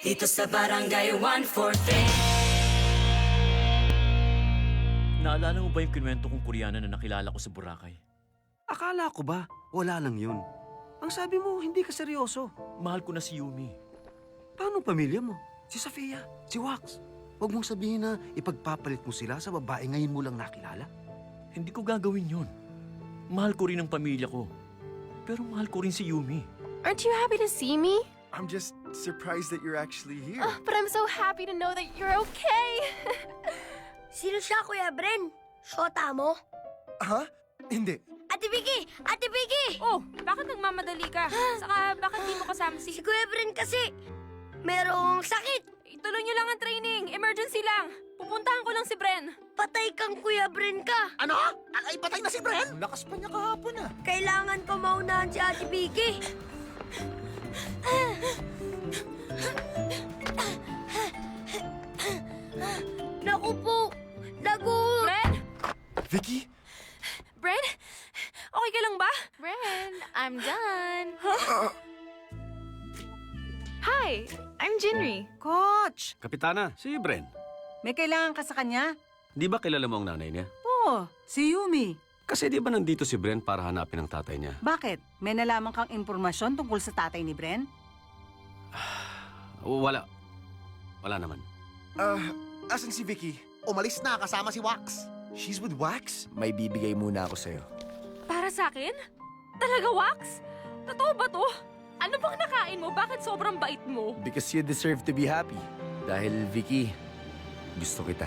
Dito sa Barangay 143. Naalala mo ba yung kinuwento kong Koreana na nakilala ko sa Boracay? Akala ko ba, wala lang yun. Ang sabi mo, hindi ka seryoso. Mahal ko na si Yumi. Paano pamilya mo? Si Sofia, si Wax. Huwag mong sabihin na ipagpapalit mo sila sa babae ngayon mo lang nakilala. Hindi ko gagawin yun. Mahal ko rin ang pamilya ko. Pero mahal ko rin si Yumi. Aren't you happy to see me? I'm just surprised that you're actually here. But I'm so happy to know that you're okay. Sino siya, Kuya Bren? Shota mo? Ha? Hindi. Ate Vicky! Ate Vicky! Oh, bakit nagmamadali ka? Saka bakit di mo kasama Si si... Kuya Bren kasi, merong sakit. Ituloy niyo lang ang training. Emergency lang. Pupuntahan ko lang si Bren. Patay kang Kuya Bren ka. Ano? Ay, patay na si Bren? Lakas pa niya kahapon ah. Kailangan ko maunahan si Ate Vicky. Naku po! Lagot! Bren? Vicky? Bren? Okay ka lang ba? Bren, I'm done. Hi, I'm Jinri. Coach, Kapitana, si Bren. may kailangan ka sa kanya? Di ba kilala mo ang nanay niya? Oo, si Yumi. Kasi di ba nandito si Bren para hanapin ang tatay niya? Bakit? May nalaman kang impormasyon tungkol sa tatay ni Bren? Wala. Wala naman. Asan si Vicky? Umalis na kasama si Wax. She's with Wax? May bibigay muna ako sa'yo. Para sa akin? Talaga, Wax? Totoo ba to? Ano bang nakain mo? Bakit sobrang bait mo? Because you deserve to be happy. Dahil, Vicky, gusto kita.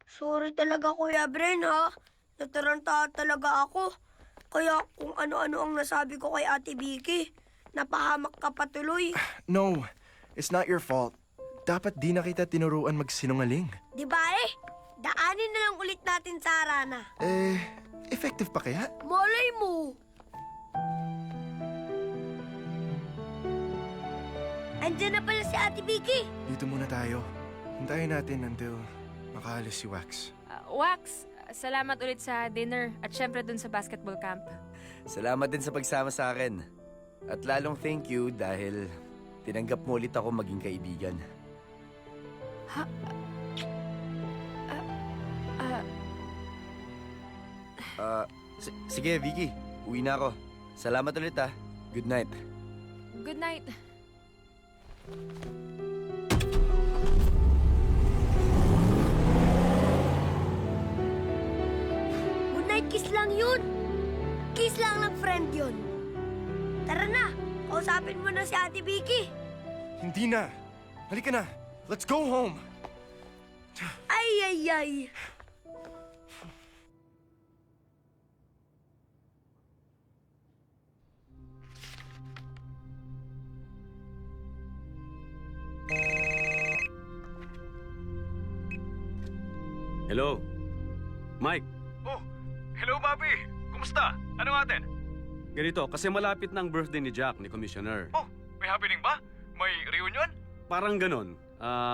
Sorry talaga, Kuya Bren, ha? Nataranta talaga ako. Kaya kung ano-ano ang nasabi ko kay Ate Vicky, napahamak ka patuloy. No, it's not your fault. Dapat di na kita tinuruan magsinungaling. Di ba daanin na lang ulit natin sa Arana. Effective pa kaya? Malay mo! Andiyan na pala si Ate Vicky. Dito muna tayo. Hintayin natin until makaalis si Wax. Wax, salamat ulit sa dinner at syempre dun sa basketball camp. Salamat din sa pagsama sa akin. At lalong thank you dahil tinanggap mo ulit ako maging kaibigan. Sige, Vicky. Uwi na ako. Salamat ulit ah. Good night. Good night. Good night kiss lang yun. Kiss lang ng friend yun. Tara na, kausapin mo na si Ate Vicky. Hindi na. Halika na. Let's go home. Ay, ay, ay. Hello? Mike, Oh, hello Bobby! Kumusta? Ano atin? ganito, kasi malapit na ang birthday ni Jack, ni Commissioner. Oh, may happening ba? May reunion? Parang ganon.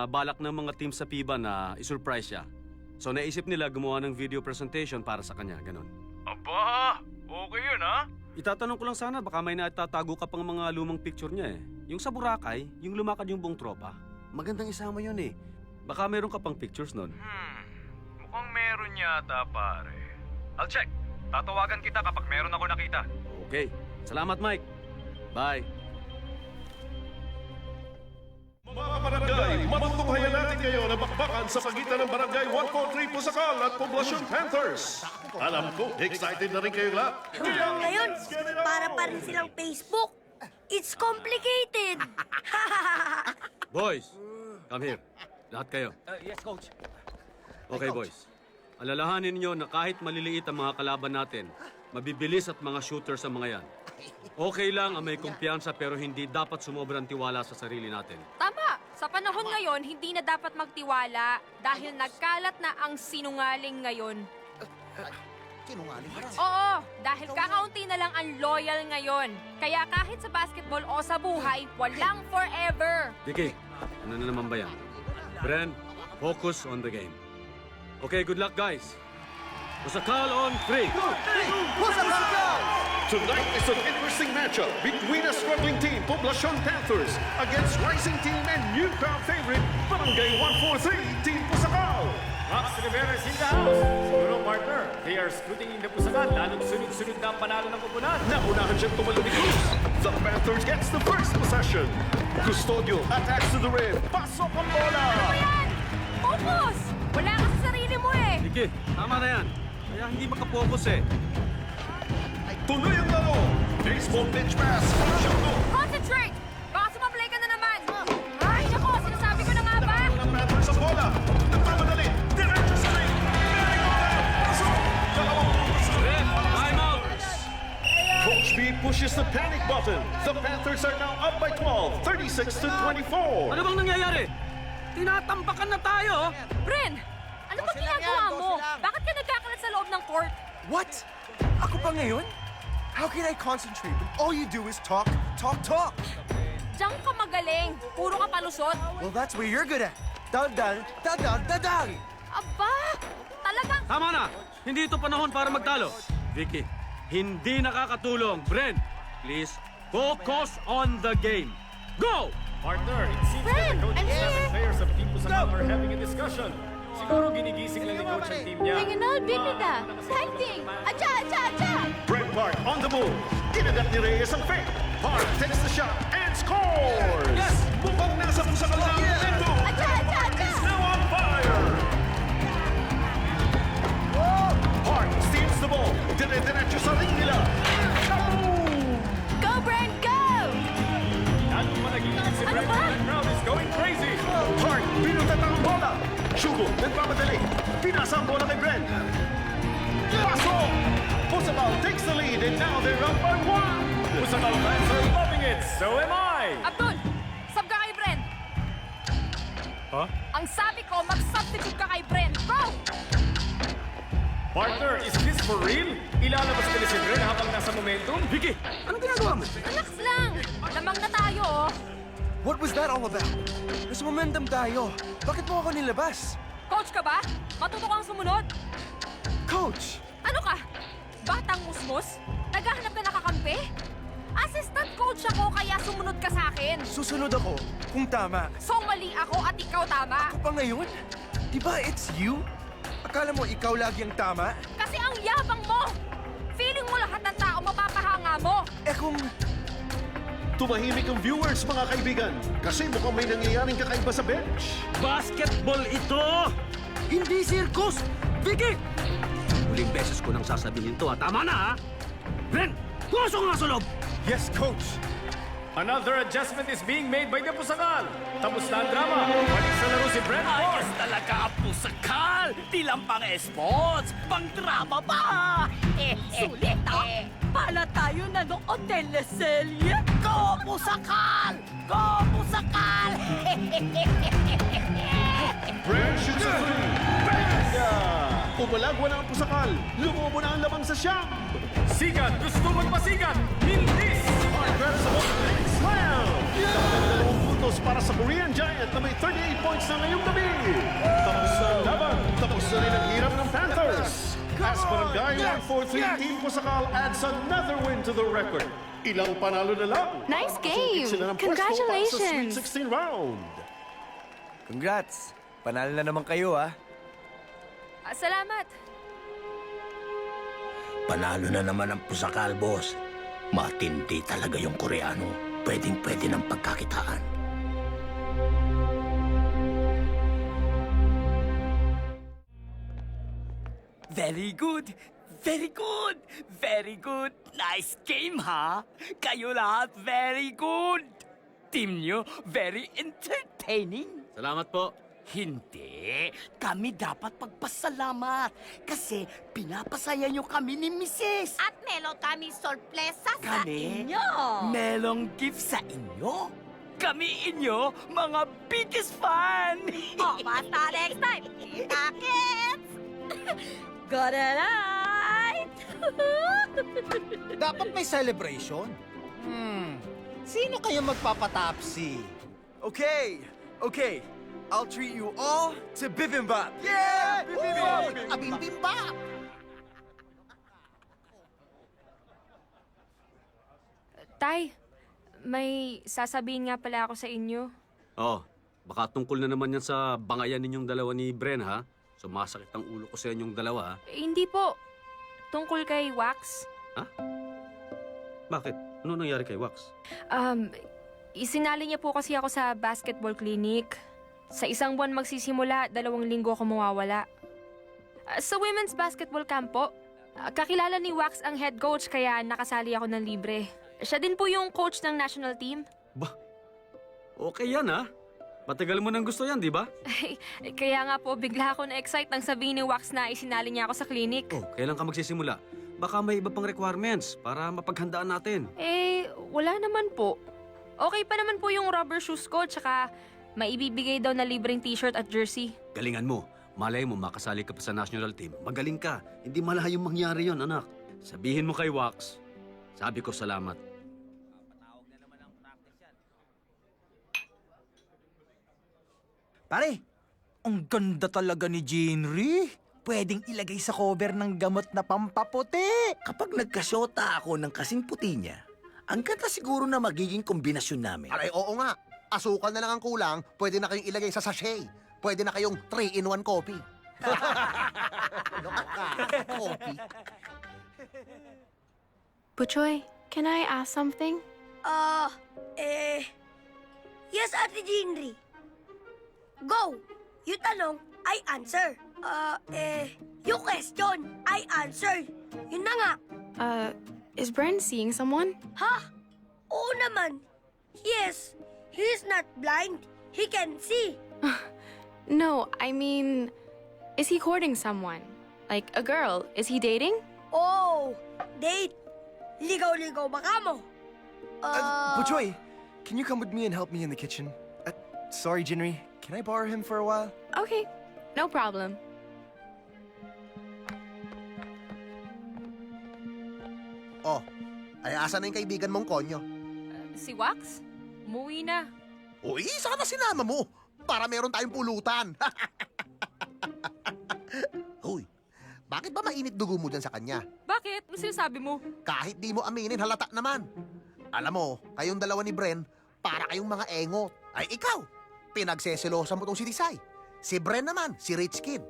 Balak ng mga team sa PIBA na isurprise siya. So naisip nila gumawa ng video presentation para sa kanya, ganon. Aba, okay yun ha? Itatanong ko lang sana, baka may natatago ka pang mga lumang picture niya eh. Yung sa Boracay, yung lumakad yung buong tropa. Magandang isama yun eh. Baka meron ka pang pictures nun. Mukhang meron yata pare. I'll check. Tatawagan kita kapag meron ako nakita. Okay. Salamat, Mike. Bye. Mga barangay, matutunghayan natin ngayon ang bakbakan sa pagitan ng Barangay 143 Pusakal at Poblacion Panthers. Alam ko, excited na rin kayong lahat. Hanggang ngayon, para pa rin silang Facebook. It's complicated. Boys, come here. Lahat kayo. Yes, Coach. Okay, boys. Alalahanin niyo na kahit maliliit ang mga kalaban natin, mabibilis at mga shooters ang mga yan. Okay lang ang may kumpiyansa pero hindi dapat sumobrang tiwala sa sarili natin. Tama! Sa panahon ngayon, hindi na dapat magtiwala dahil nagkalat na ang sinungaling ngayon. Sinungaling ka. Oo, dahil kakaunti na lang ang loyal ngayon. Kaya kahit sa basketball o sa buhay, walang forever. Vicky, ano na naman ba yan? Bren, focus on the game. Okay, good luck, guys. Pusakal on 3. Tonight is an interesting matchup between a struggling team, Poblacion Panthers, against rising team and new crowd favorite, Barangay 143, Team Pusakal. Max Rivera is in the house. Siguro, partner, they are scooting in the Pusakan, lalong sunod-sunod na ang panalo ng kupunan. Naunahan siyang tumalo ni Cruz. The Panthers gets the first possession. Custodio attacks to the rim. Pasok ang bola! Ayan! Focus! Wala ka sa sarili mo eh! Vicky, tama na yan. Kaya hindi makapokus eh. Tuloy ang laro. Baseball pitch pass. Shoto. Concentrate! Baka sumablay ka na naman! Ay, nako! Sinasabi ko na nga ba? Ang Panthers ang bola. Nagmamadali. Diretso sa ring. Pasok. Dalawang Time out! Coach B pushes the panic button. The Panthers are now up by 12, 36 to 24. Ano bang nangyayari? Tinatambakan na tayo! Bren! Ano bang ginagawa mo? Bakit ka nagkakalat sa loob ng court? What? Ako pa ngayon? How can I concentrate when all you do is talk, talk, talk? Diyan ka magaling. Puro ka palusot. Well, that's what you're good at. Dal-dal, dal-dal, dal-dal. Aba! Talagang... Tama na! Hindi ito panahon para magtalo. Vicky, hindi nakakatulong. Bren, please, focus on the game. Go! Partner, it seems Friend, that the coach I'm and here. players of Team Pusakan are having a discussion. Siguro ginigising lang ni coach ang team niya. Binida. Fighting! Acha, acha, acha! Brett Park on the move. Kinagat ni Reyes ang fake. Park takes the shot and scores! Yes! Mukhang nasa Pusakal na ang momentum. Acha, acha, acha! He's now on fire! Park steals the ball. Dire-diretso sa ring nila. Go, Bren, go! Lalong managinip si Ano Brent. ba? The crowd is going crazy. Park, pinutat ang bola. Shugo, nagmamadali. Pinasa ang bola kay Brent. Pasok! Pusakal takes the lead and now they're up by 1. Pusakan fans are loving it. So am I. Abdul, sub ka kay Bren. Huh? Ang sabi ko, mag-substitute ka kay Bren. Go! Partner, is this for real? Ilalabas ka ni si Brent habang nasa momentum? Vicky, anong ginagawa mo? Relax lang. Lamang na tayo, oh. What was that all about? Nasa momentum tayo. Bakit mo ako nilabas? Coach ka ba? Matuto kang sumunod. Coach! Ano ka? Batang musmos? Naghahanap ka nakakampi? Assistant coach ako kaya sumunod ka sa akin. Susunod ako kung tama. So mali ako at ikaw tama. Ako pa ngayon? Diba it's you? Akala mo ikaw lagi ang tama? Kasi ang yabang mo. Feeling mo lahat ng tao mapapahanga mo. Eh kung... Tumahimik ang viewers, mga kaibigan. Kasi mukhang may nangyayaring kakaiba sa bench. Basketball ito! Hindi circus! Vicky! Huling beses ko nang sasabihin to, ha? Tama na, ha? Bren, pumasok nga sa loob! Yes, coach! Another adjustment is being made by the Pusakan. Tapos na ang drama. Balik sa laro si Brent Ford. Talaga ang Pusakal! Di lang pang esports, pang drama pa! Sulit ah! Pala tayo nanood teleserye! Go Pusakal! Go Pusakal! Brent shoots a three. Bang! Umalagwa na ang Pusakal. Lumobo na ang lamang sa siyam. Sigat, gusto magpasigat. Hindi! Grabs the ball. Slam! Dalawang puntos para sa Korean Giant na may 38 points na ngayong gabi. Tapos na ang laban. Tapos na rin ang hirap ng Panthers. As Barangay 143 Team Pusakal adds another win to the record. Ilang panalo na lang. Nice game. Sila ng pwesto para sa Congratulations. Sweet 16 round. Congrats! Panalo na naman kayo, ha? Salamat. Panalo na naman ang pusakal, boss. Matindi talaga yung Koreano. Pwedeng-pwede ng pagkakitaan. Very good. Very good. Very good. Nice game, ha? Kayo lahat, very good. Team nyo, very entertaining. Salamat po. Hindi. Kami dapat magpasalamat kasi pinapasaya nyo kami ni Mrs. At meron kami sorpresa Kami, melong gift sa inyo. Kami inyo, mga biggest fan. Oh, basta next time. Kita kits! Got it right! Dapat may celebration. Sino kaya magpapatapsi? Okay. I'll treat you all to bibimbap. Yeah! Bibimbap! Abimbimba! Tay, may sasabihin nga pala ako sa inyo. Oh, baka tungkol na naman yan sa bangayan ninyong dalawa ni Bren, ha? Sumasakit ang ulo ko sa inyong dalawa, ha? Hindi po. Tungkol kay Wax. Bakit? Ano nangyari kay Wax? Isinali niya po kasi ako sa basketball clinic. Sa isang buwan magsisimula, 2 linggo ako mawawala. Sa women's basketball camp po, kakilala ni Wax ang head coach kaya nakasali ako ng libre. Siya din po yung coach ng national team. Ba? Okay yan, ha? Matagal mo nang gusto yan, di ba? Kaya nga po, bigla ako na-excite nang sabihin ni Wax na isinali niya ako sa clinic. Oh, kailan ka magsisimula? Baka may iba pang requirements para mapaghandaan natin. Wala naman po. Okay pa naman po yung rubber shoes ko, tsaka maibibigay daw na libreng t-shirt at jersey. Galingan mo. Malay mo, makasali ka pa sa national team. Magaling ka. Hindi malayong mangyari yon, anak. Sabihin mo kay Wax, sabi ko salamat. Pare, ang ganda talaga ni Jinri. Pwedeng ilagay sa cover ng gamot na pampaputi. Kapag nagkasyota ako ng kasing puti niya, ang ganda siguro na magiging kombinasyon namin. Aray, oo nga. Asukal na lang ang kulang, pwede na kayong ilagay sa sachet. Pwede na kayong 3-in-1 coffee. Coffee. Butchoy, can I ask something? Yes, Ate Jinri. Go! You tanong, I answer. You question, I answer. Yun na nga. Is Bren seeing someone? Ha? Oo naman. Yes, he is not blind. He can see. No, I mean, is he courting someone? Like a girl? Is he dating? Oh, date. Ligaw-ligaw baka mo. Bujoy, can you come with me and help me in the kitchen? Sorry, Jinri. Can I borrow him for a while? Okay, no problem. Oh, ay asa na yung kaibigan mong konyo? Si Wax? Umuwi na. Uy, sana sinama mo para meron tayong pulutan. Uy, bakit ba mainit dugo mo dyan sa kanya? Bakit? Ano sinasabi mo? Kahit di mo aminin, halata naman. Alam mo, kayong dalawa ni Bren, para kayong mga engot. Ay ikaw, pinagseselosa mo tong si Tisay. Si Bren naman, si Rich Kid.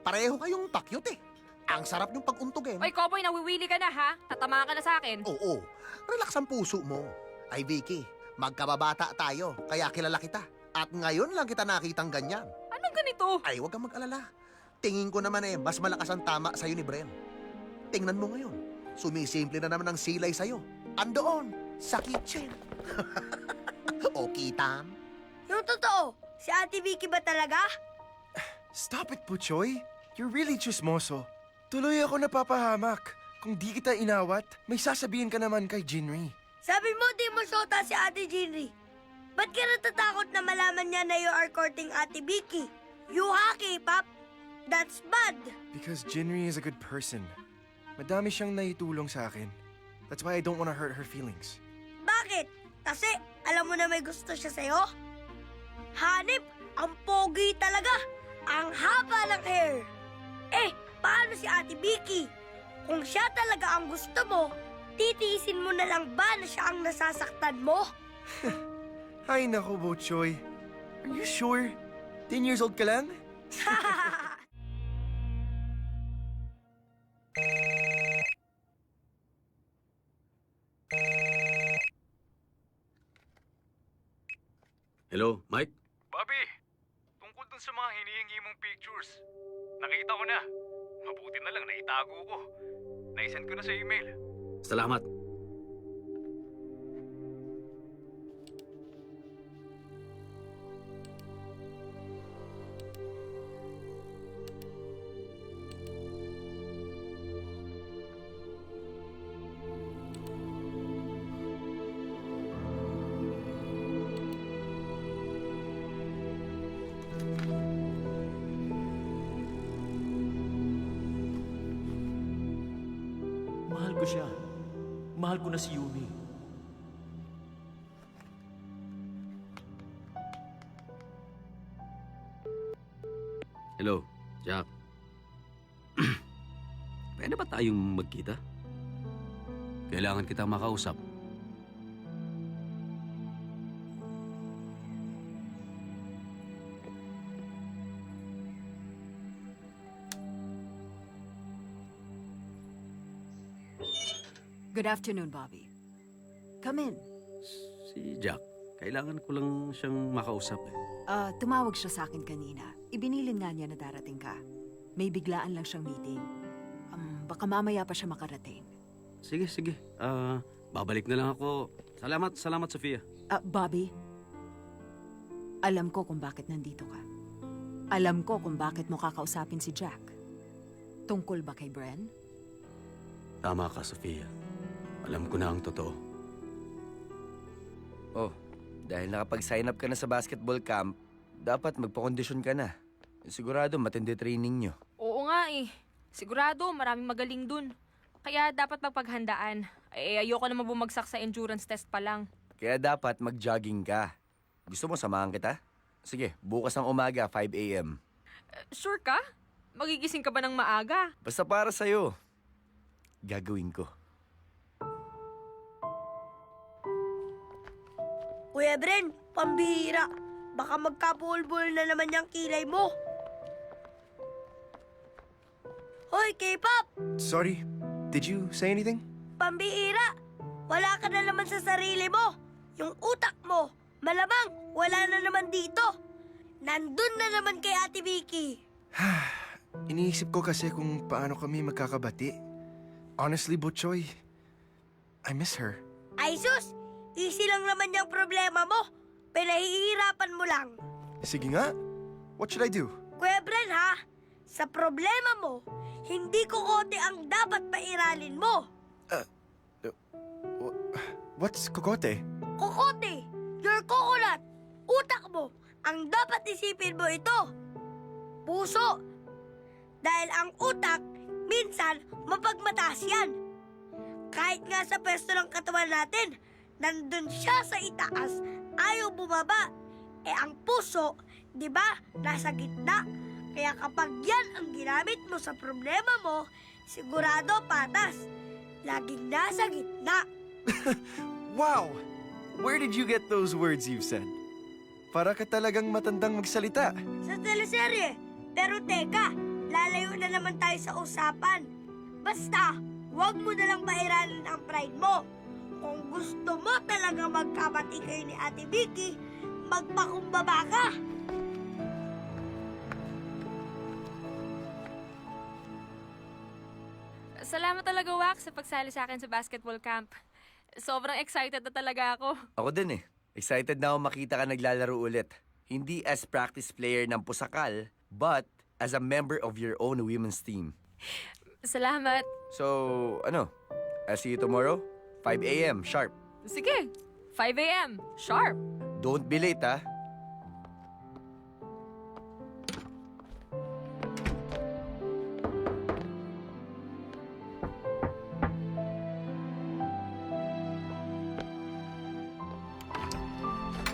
Pareho kayong pakyut eh. Ang sarap yung pag-untugin. Oy, Koboy, nawiwili ka na ha? Tatamaan ka na sa akin. Oo, relax ang puso mo. Ay Vicky, magkababata tayo, kaya kilala kita. At ngayon lang kita nakitang ganyan. Anong ganito? Ay, huwag kang mag-alala. Tingin ko naman mas malakas ang tama sa'yo ni Bren. Tingnan mo ngayon, sumisimple na naman ang silay sa'yo. Andoon, sa kitchen. O, kitam? Yung totoo, si Ate Vicky ba talaga? Stop it, Puchoy. You're really chismoso. Tuloy ako napapahamak. Kung di kita inawat, may sasabihin ka naman kay Jinri. Sabi mo di mo syota si Ate Jinri. Ba't ka natatakot na malaman niya na you are courting Ate Vicky? You haki, Pap. That's bad. Because Jinri is a good person. Madami siyang naitulong sa akin. That's why I don't want to hurt her feelings. Bakit? Kasi alam mo na may gusto siya sa'yo? Hanip, ang pogi talaga. Ang haba ng hair. Paano si Ate Vicky? Kung siya talaga ang gusto mo, titiisin mo na lang ba na siya ang nasasaktan mo? Ay nako, Bochoy. Are you sure? 10 years old ka lang? Hello, Mike? Bobby, tungkol dun sa mga hinihingi mong pictures. Nakita ko na. Mabuti na lang naitago ko. Naisend ko na sa email. Salamat. Mahal ko siya. Mahal ko na si Yumi. Hello, Jack. Pwede ba tayong magkita? Kailangan kitang makausap. Good afternoon, Bobby. Come in. Si Jack, kailangan ko lang siyang makausap eh. Tumawag siya sa akin kanina. Ibinilin nga niya na darating ka. May biglaan lang siyang meeting. Baka mamaya pa siya makarating. Sige. Babalik na lang ako. Salamat, Sofia. Bobby, alam ko kung bakit nandito ka. Alam ko kung bakit mo kakausapin si Jack. Tungkol ba kay Bren? Tama ka, Sofia. Alam ko na ang totoo. Oh, dahil nakapag-sign up ka na sa basketball camp, dapat magpakondisyon ka na. Sigurado matindi training nyo. Oo nga eh. Sigurado, maraming magaling dun. Kaya dapat magpaghandaan. Ayoko naman bumagsak sa endurance test pa lang. Kaya dapat mag-jogging ka. Gusto mo samahan kita? Sige, bukas ng umaga, 5 a.m. Sure ka? Magigising ka ba ng maaga? Basta para sa'yo. Gagawin ko. Kuya Bren, pambihira. Baka magkabulbul na naman yung kilay mo. Hoy, K-pop! Sorry, did you say anything? Pambihira! Wala ka na naman sa sarili mo. Yung utak mo, malamang wala na naman dito. Nandun na naman kay Ate Vicky. Iniisip ko kasi kung paano kami magkakabati. Honestly, Butchoy, I miss her. Ay sus, easy lang naman yung problema mo. Pinahihirapan mo lang. Sige nga, what should I do? Kuya Bren ha, sa problema mo, hindi kokote ang dapat pairalin mo. What's kokote? Kokote, your coconut, utak mo, ang dapat isipin mo ito. Puso, dahil ang utak, minsan mapagmataas yan. Kahit nga sa pwesto ng katawan natin, nandun siya sa itaas, ayaw bumaba. Ang puso, di ba, nasa gitna. Kaya kapag yan ang ginamit mo sa problema mo, sigurado patas. Laging nasa gitna. Wow! Where did you get those words you've said? Para ka talagang matandang magsalita. Sa teleserye. Pero teka, lalayo na naman tayo sa usapan. Basta, huwag mo na lang pairalin ang pride mo. Kung gusto mo talaga magkabati kayo ni Ate Vicky, magpakumbaba ka. Salamat talaga, Wax, sa pagsali sa akin sa basketball camp. Sobrang excited na talaga ako. Ako din eh. Excited na ako makita ka naglalaro ulit. Hindi as practice player ng Pusakal, but as a member of your own women's team. Salamat. So, I'll see you tomorrow, 5 a.m. sharp. Sige, 5 a.m. Sharp. Don't be late, ha?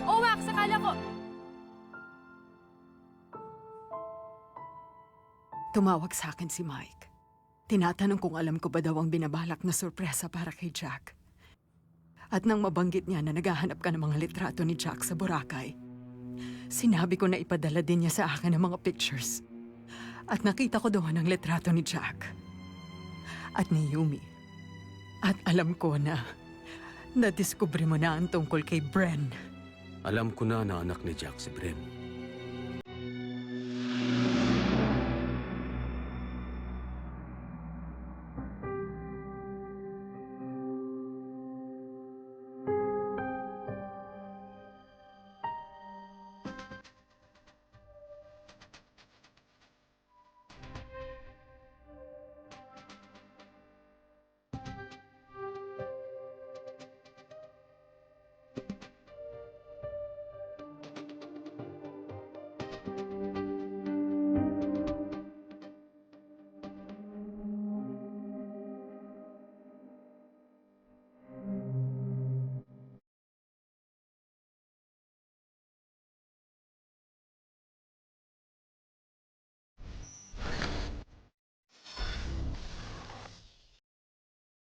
Oh, Wax, akala ko... Tumawag sa akin si Mike. Tinatanong kung alam ko ba daw ang binabalak na sorpresa para kay Jack. At nang mabanggit niya na naghahanap ka ng mga litrato ni Jack sa Boracay, sinabi ko na ipadala din niya sa akin ang mga pictures. At nakita ko doon ang litrato ni Jack. At ni Yumi. At alam ko na nadiskubre mo na ang tungkol kay Bren. Alam ko na anak ni Jack si Bren.